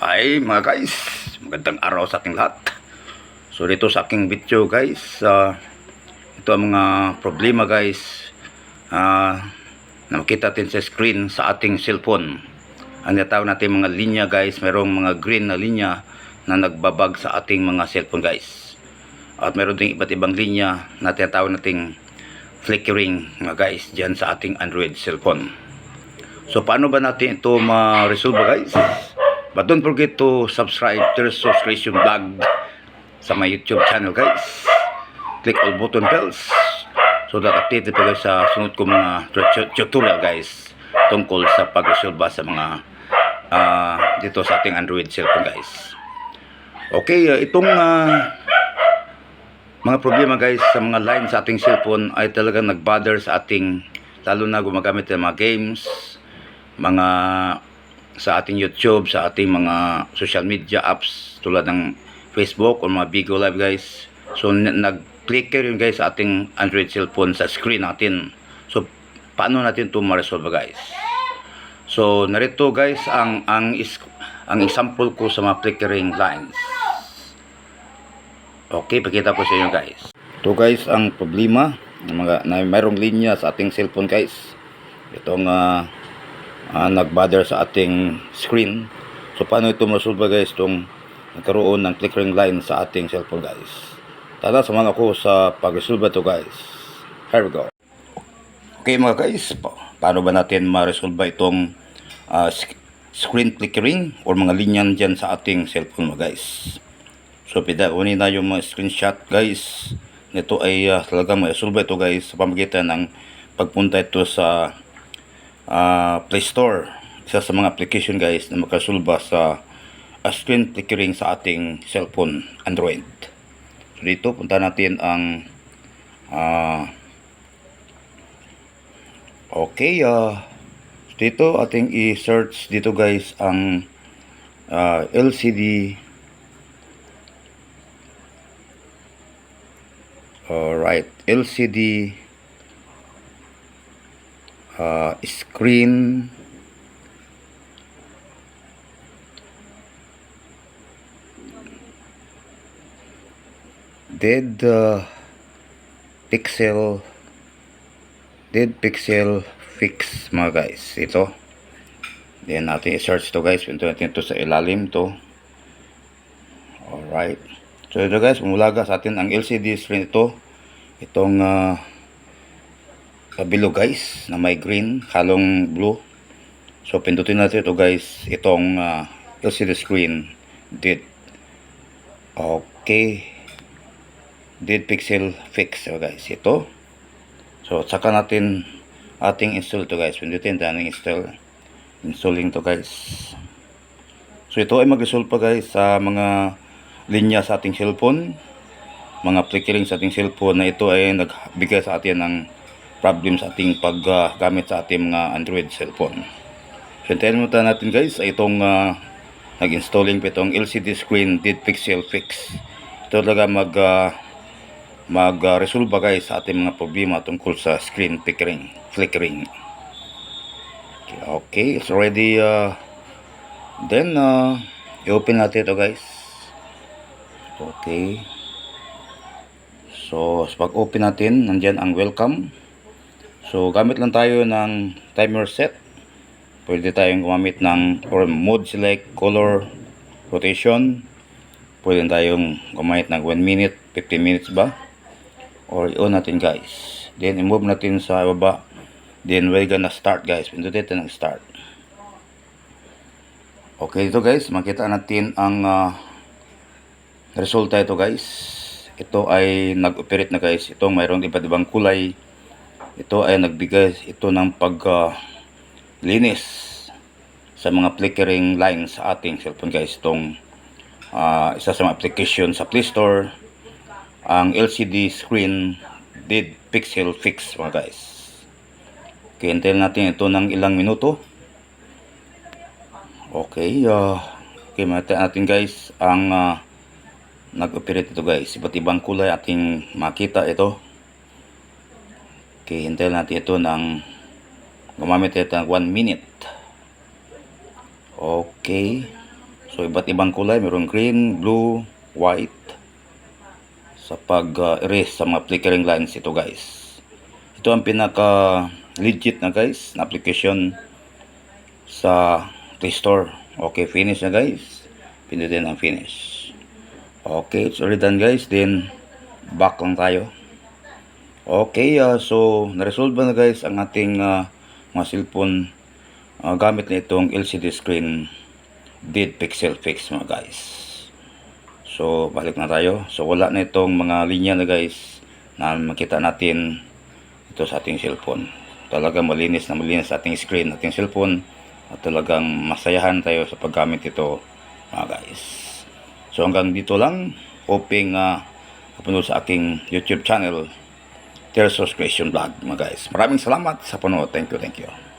Ay mga guys, magandang araw sa ating lahat. So dito sa aking video guys, ito ang mga problema guys na makita natin sa screen sa ating cellphone. Ang natawag natin mga linya guys, mayroong mga green na linya na nagbabag sa ating mga cellphone guys. At mayroon ding iba't ibang linya na tinatawag nating flickering mga guys dyan sa ating Android cellphone. So paano ba natin ito ma-resolve guys? But don't forget to subscribe to the subscription vlog sa my YouTube channel guys. Click all button bells so that updated po guys sa sunod ko mga tutorial guys tungkol sa pag-resolve sa mga dito sa ating Android cellphone guys. Okay, itong mga problema guys sa mga line sa ating cellphone ay talagang nag-bother sa ating, lalo na gumagamit ng mga games, mga sa ating YouTube, sa ating mga social media apps tulad ng Facebook o mga Bigo Live guys. So nag-clicker yun guys sa ating Android cellphone sa screen natin. So paano natin ito ma-resolve guys? So narito guys ang example ko sa mga flickering lines. Okay, pakita ko sa inyo guys. Ito guys ang problema na mayroong linya sa ating cellphone guys. Itong nag-bother sa ating screen. So paano ito masolve guys itong nagkaroon ng flickering line sa ating cellphone guys? Tara, samahan ako sa pag-resolve ito guys. Here we go. Okay mga guys, paano ba natin ma-resolve itong screen flickering or mga linyan dyan sa ating cellphone mga guys? So kunin na yung mga screenshot guys. Ito ay talagang ma-resolve ito guys sa pamamagitan ng pagpunta ito sa Play Store, isa sa mga application guys na makasulba sa screen flickering sa ating cellphone Android. So dito punta natin ang dito ating i-search dito guys ang LCD. Alright, LCD screen dead pixel fix mga guys. Ito then natin i-search to guys. Pinto natin ito sa ilalim to. Alright, so ito guys, umulaga sa atin ang LCD screen ito. Itong below guys na may green halong blue. So pindutin natin ito guys, itong LCD screen dead. Okay, dead pixel fix guys ito. So saka natin ating install to guys. Pindutin natin installing to guys. So ito ay mag-resolve pa guys sa mga linya sa ating cellphone, mga flickering sa ating cellphone na ito ay nagbigay sa atin ng problem sa ating paggamit sa ating mga Android cellphone. So hintayin muna natin guys ay itong nag-installing pa itong LCD screen dead pixel fix. Ito talaga mag-resolve guys sa ating mga problema tungkol sa screen flickering. Okay, it's already then i-open natin ito guys. Okay, so pag open natin, nandyan ang welcome. So gamit lang tayo ng timer set. Pwede tayong gumamit ng mode select, color, rotation. Pwede tayong gumamit ng 1 minute, 15 minutes ba, or i-on natin guys. Then i-move natin sa baba. Then we're gonna start guys. Pindutin natin ng start. Okay, dito guys, makita natin ang resulta ito guys. Ito ay nag-operate na guys. Ito mayroong iba't ibang kulay. Ito ay nagbigay ito ng paglinis sa mga flickering lines sa ating cellphone guys. Itong isa sa mga application sa Play Store, ang LCD screen dead pixel fix mga guys. Okay, hintayin natin ito ng ilang minuto. Okay, okay, makita natin guys ang nag-operate ito guys. Iba't ibang kulay ating makita ito. Okay, hintayin natin ito ng gumamit ito ng 1 minute. Okay, So iba't ibang kulay, mayroong green, blue, white sa pag-erase sa mga flickering lines ito guys. Ito ang pinaka legit na guys na application sa Play Store. Okay, finish na guys. Pindutin ang finish. Okay, it's already done guys. Then back lang tayo. Okay, so na-resolve na guys ang ating mga cellphone gamit na itong LCD screen dead pixel fix mga guys. So balik na tayo. So wala na itong mga linya na guys na makita natin ito sa ating cellphone. Talagang malinis na malinis sa ating screen, ating cellphone, at talagang masayahan tayo sa paggamit ito mga guys. So hanggang dito lang. Hoping kapunod sa aking YouTube channel, Tersos Creation Vlog mga guys. Maraming salamat sa panood. Thank you.